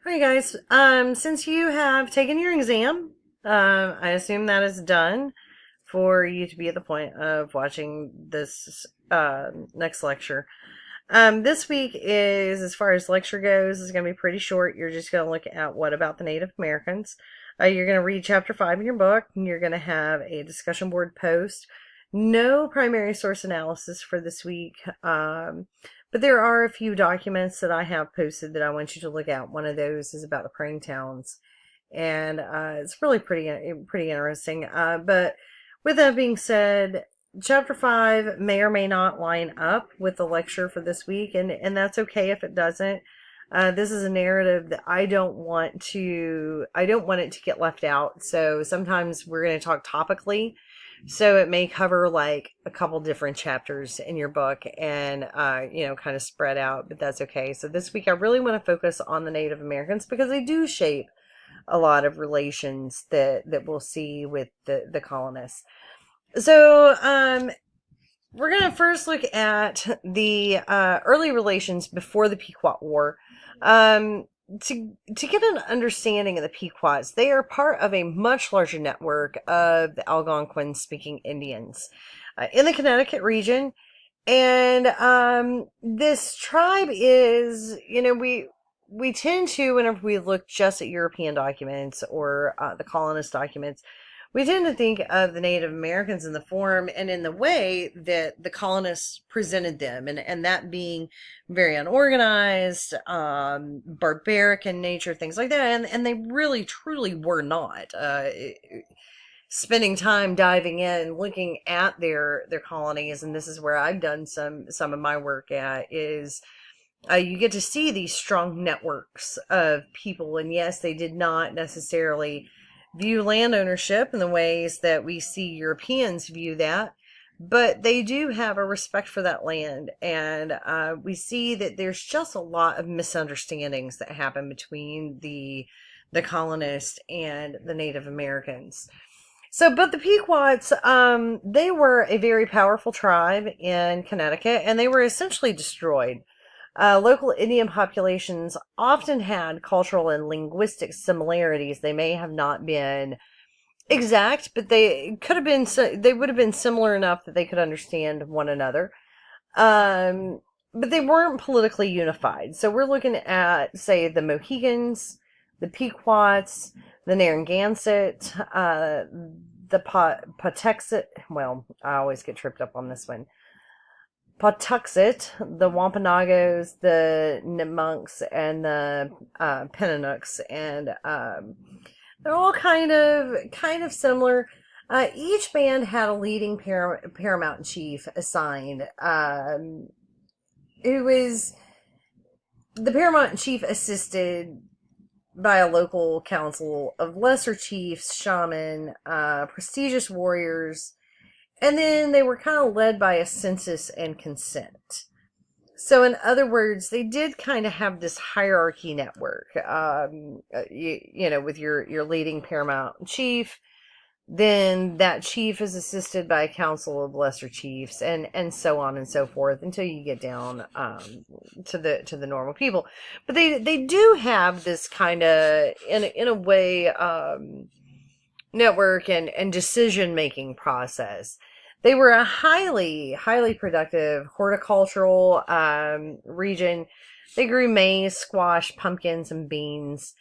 Hi guys. Since you have taken your exam, I assume that is done for you to be at the point of watching this next lecture. This week is, as far as lecture goes, is going to be pretty short. You're just going to look at what about the Native Americans. You're going to read chapter 5 in your book, and you're going to have a discussion board post. No primary source analysis for this week. But there are a few documents that I have posted that I want you to look at. One of those is about the praying towns, and it's really pretty interesting. But with that being said, chapter 5 may or may not line up with the lecture for this week, and that's okay if it doesn't. This is a narrative that I don't want it to get left out. So sometimes we're going to talk topically, so it may cover like a couple different chapters in your book and, kind of spread out, but that's okay. So this week I really want to focus on the Native Americans because they do shape a lot of relations that we'll see with the colonists. So, we're going to first look at the early relations before the Pequot War. To get an understanding of the Pequots, they are part of a much larger network of the Algonquin-speaking Indians in the Connecticut region. And this tribe is, we tend to, whenever we look just at European documents or the colonist documents, we tend to think of the Native Americans in the form and in the way that the colonists presented them, and that being very unorganized, barbaric in nature, things like that, and they really truly were not. Spending time diving in, looking at their colonies, and this is where I've done some of my work at, is you get to see these strong networks of people, and yes, they did not necessarily view land ownership in the ways that we see Europeans view that, but they do have a respect for that land, and we see that there's just a lot of misunderstandings that happen between the colonists and the Native Americans. So, but the Pequots, they were a very powerful tribe in Connecticut, and they were essentially destroyed. Local Indian populations often had cultural and linguistic similarities. They may have not been exact, but they could have been. They would have been similar enough that they could understand one another. But they weren't politically unified. So we're looking at, say, the Mohegans, the Pequots, the Narragansett, the Patuxet. Well, I always get tripped up on this one. Patuxet, the Wampanoags, the Nipmunks, and the Penninooks, and they're all kind of similar. Each band had a leading paramount chief assigned, who was the paramount chief, assisted by a local council of lesser chiefs, shaman, prestigious warriors. And then they were kind of led by a census and consent. So, in other words, they did kind of have this hierarchy network. With your leading paramount chief, then that chief is assisted by a council of lesser chiefs, and so on and so forth until you get down to the normal people. But they do have this kind of in a way network and decision making process. They were a highly productive horticultural region. They grew maize, squash, pumpkins, and beans.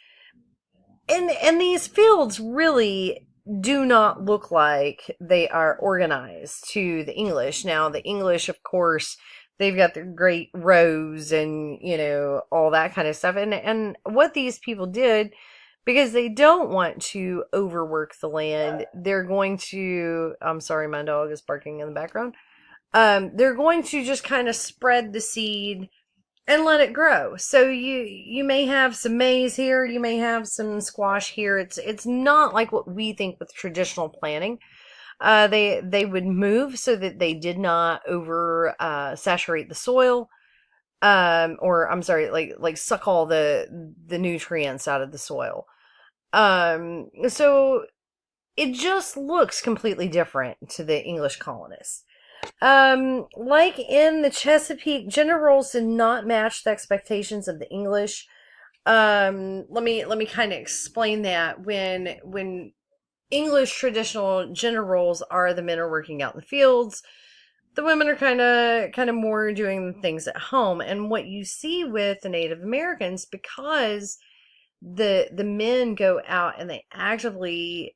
And these fields really do not look like they are organized to the English. Now, the English, of course, they've got their great rows and, all that kind of stuff. And what these people did, because they don't want to overwork the land, they're going to, I'm sorry, my dog is barking in the background. They're going to just kind of spread the seed and let it grow. So you may have some maize here, you may have some squash here. It's not like what we think with traditional planting. They would move so that they did not over saturate the soil. Or I'm sorry, like suck all the nutrients out of the soil. So it just looks completely different to the English colonists. Like in the Chesapeake, gender roles did not match the expectations of the English. Let me kind of explain that. When English traditional gender roles are the men are working out in the fields, the women are kind of more doing things at home. And what you see with the Native Americans, because the men go out and they actively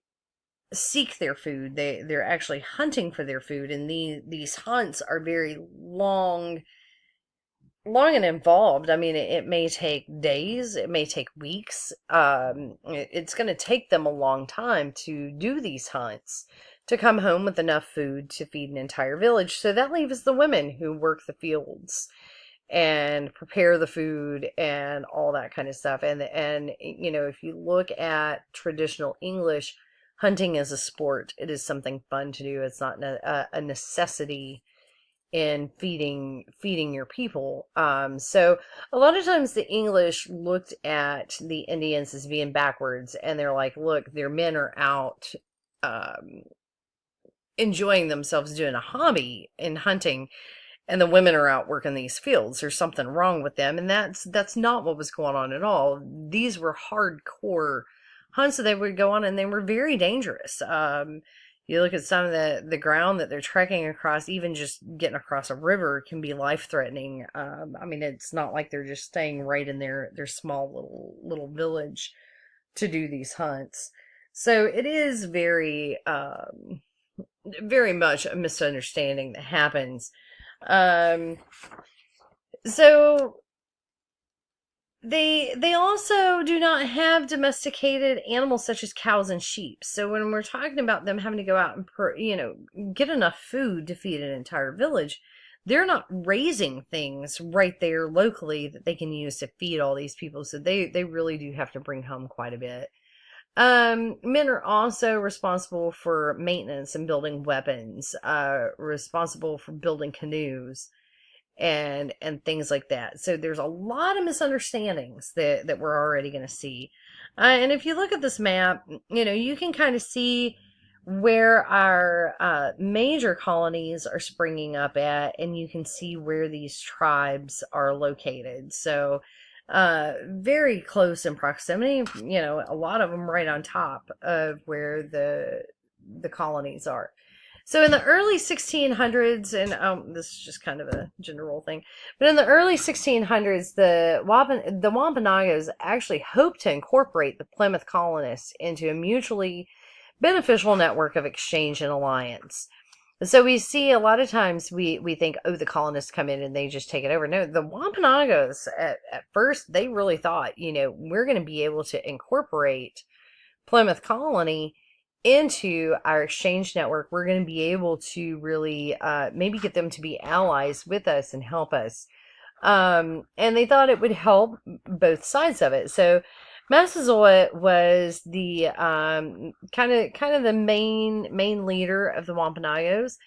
seek their food, they're actually hunting for their food, and these hunts are very long and involved. I mean, it may take days, it may take weeks. It's going to take them a long time to do these hunts, to come home with enough food to feed an entire village. So that leaves the women who work the fields and prepare the food and all that kind of stuff. And if you look at traditional English, hunting is a sport. It is something fun to do. It's not a necessity in feeding your people. So a lot of times the English looked at the Indians as being backwards, and they're like, look, their men are out enjoying themselves doing a hobby in hunting, and the women are out working these fields. There's something wrong with them, and that's not what was going on at all. These were hardcore hunts that they would go on, and they were very dangerous. You look at some of the ground that they're trekking across, even just getting across a river can be life-threatening. I mean, it's not like they're just staying right in their small little village to do these hunts. So it is very much a misunderstanding that happens. So they also do not have domesticated animals such as cows and sheep. So when we're talking about them having to go out and get enough food to feed an entire village, they're not raising things right there locally that they can use to feed all these people. So they really do have to bring home quite a bit. Men are also responsible for maintenance and building weapons, responsible for building canoes and things like that. So there's a lot of misunderstandings that we're already going to see. And if you look at this map, you can kind of see where our major colonies are springing up at, and you can see where these tribes are located. So very close in proximity, a lot of them right on top of where the colonies are. So in the early 1600s, and this is just kind of a general thing, but in the early 1600s, the Wampanoags actually hoped to incorporate the Plymouth colonists into a mutually beneficial network of exchange and alliance. So we see a lot of times we think, oh, the colonists come in and they just take it over. No, the Wampanoags at first, they really thought, we're going to be able to incorporate Plymouth colony into our exchange network. We're going to be able to really maybe get them to be allies with us and help us. And they thought it would help both sides of it. So Massasoit was the kind of the main leader of the Wampanoags,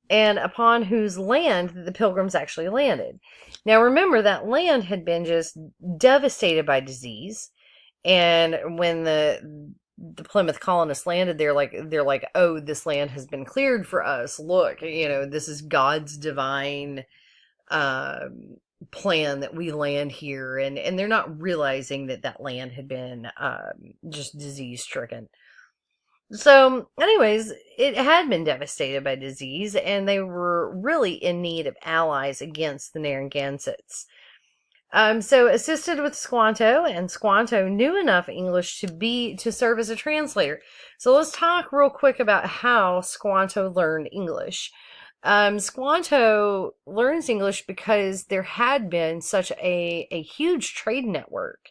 and upon whose land the Pilgrims actually landed. Now remember, that land had been just devastated by disease, and when the Plymouth colonists landed, they're like, oh, this land has been cleared for us. Look, this is God's divine plan that we land here, and they're not realizing that land had been just disease stricken. So anyways, it had been devastated by disease, and they were really in need of allies against the Narragansetts. So assisted with Squanto, and Squanto knew enough English to serve as a translator. So let's talk real quick about how Squanto learned English. Squanto learns English because there had been such a huge trade network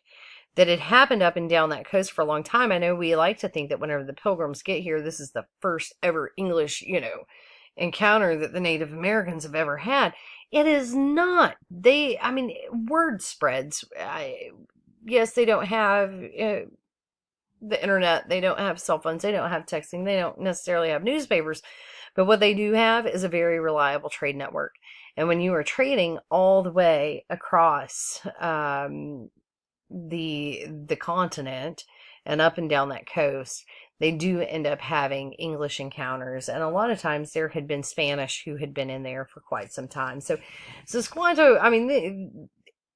that had happened up and down that coast for a long time. I know we like to think that whenever the Pilgrims get here, this is the first ever English, encounter that the Native Americans have ever had. It is not. Word spreads. Yes, they don't have the internet. They don't have cell phones. They don't have texting. They don't necessarily have newspapers. But what they do have is a very reliable trade network. And when you are trading all the way across the continent and up and down that coast, they do end up having English encounters. And a lot of times there had been Spanish who had been in there for quite some time. So Squanto,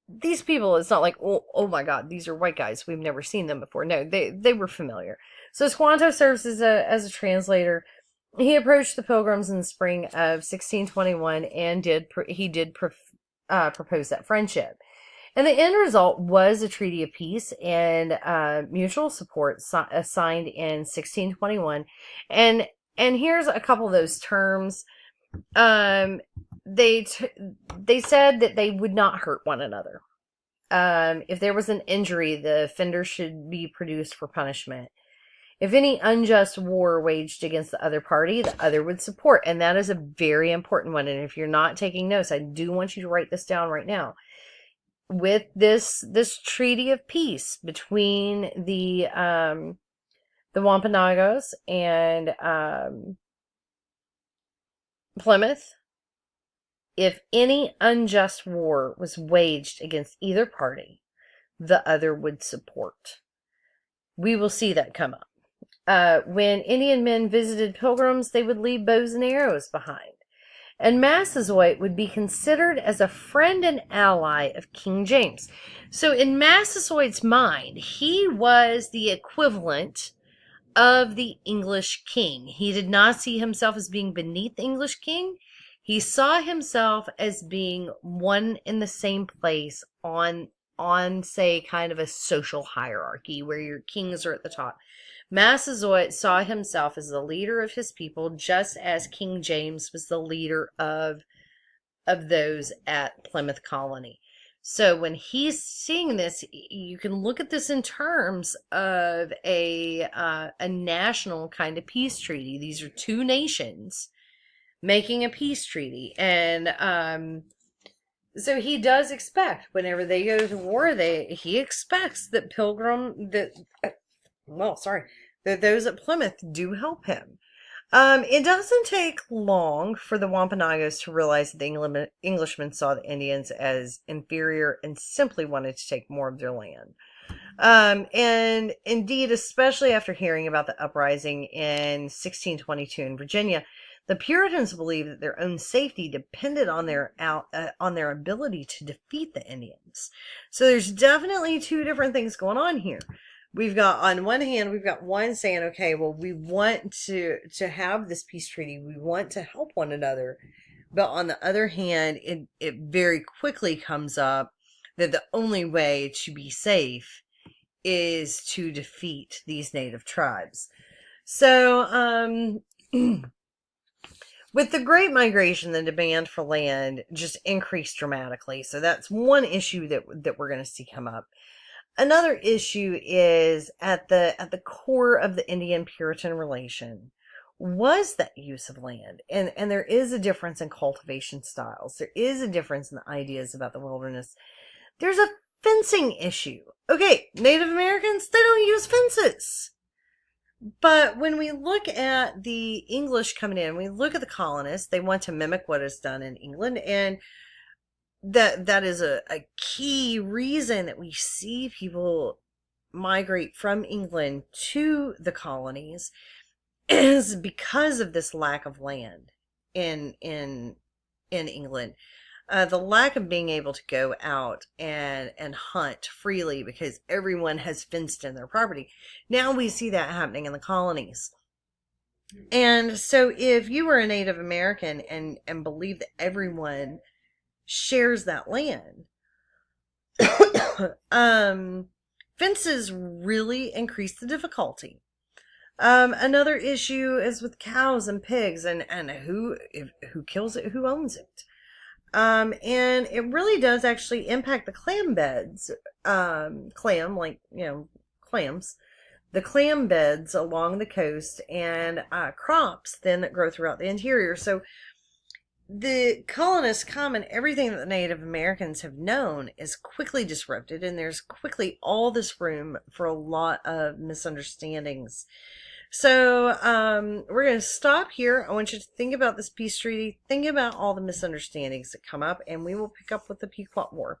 these people, it's not like, oh my God, these are white guys. We've never seen them before. No, they were familiar. So Squanto serves as a translator. He approached the Pilgrims in the spring of 1621 and did propose that friendship. And the end result was a treaty of peace and mutual support signed in 1621. And here's a couple of those terms. They said that they would not hurt one another. If there was an injury, the offender should be produced for punishment. If any unjust war waged against the other party, the other would support. And that is a very important one. And if you're not taking notes, I do want you to write this down right now. With this treaty of peace between the Wampanoags and Plymouth, if any unjust war was waged against either party, the other would support. We will see that come up. When Indian men visited Pilgrims, they would leave bows and arrows behind. And Massasoit would be considered as a friend and ally of King James. So in Massasoit's mind, he was the equivalent of the English king. He did not see himself as being beneath the English king. He saw himself as being one in the same place on say, kind of a social hierarchy where your kings are at the top. Massasoit saw himself as the leader of his people, just as King James was the leader of those at Plymouth Colony. So when he's seeing this, you can look at this in terms of a national kind of peace treaty. These are two nations making a peace treaty, and so he does expect whenever they go to war, he expects that that those at Plymouth do help him. It doesn't take long for the Wampanoags to realize that the Englishmen saw the Indians as inferior and simply wanted to take more of their land. And indeed, especially after hearing about the uprising in 1622 in Virginia, the Puritans believed that their own safety depended on their ability to defeat the Indians. So there's definitely two different things going on here. We've got, on one hand, we've got one saying, okay, well, we want to have this peace treaty. We want to help one another. But on the other hand, it very quickly comes up that the only way to be safe is to defeat these native tribes. So, with the Great Migration, the demand for land just increased dramatically. So that's one issue that we're going to see come up. Another issue is at the core of the Indian Puritan relation was that use of land. And there is a difference in cultivation styles. There is a difference in the ideas about the wilderness. There's a fencing issue. Okay, Native Americans, they don't use fences. But when we look at the English coming in, we look at the colonists, they want to mimic what is done in England, and that is a key reason that we see people migrate from England to the colonies, is because of this lack of land in England. The lack of being able to go out and hunt freely because everyone has fenced in their property. Now we see that happening in the colonies. And so if you were a Native American and believe that everyone shares that land, fences really increase the difficulty. Another issue is with cows and pigs and who kills it, who owns it. And it really does actually impact the clam beds, clams, the clam beds along the coast, and crops then that grow throughout the interior. So the colonists come and everything that the Native Americans have known is quickly disrupted, and there's quickly all this room for a lot of misunderstandings. So we're going to stop here. I want you to think about this peace treaty, think about all the misunderstandings that come up, and we will pick up with the Pequot War.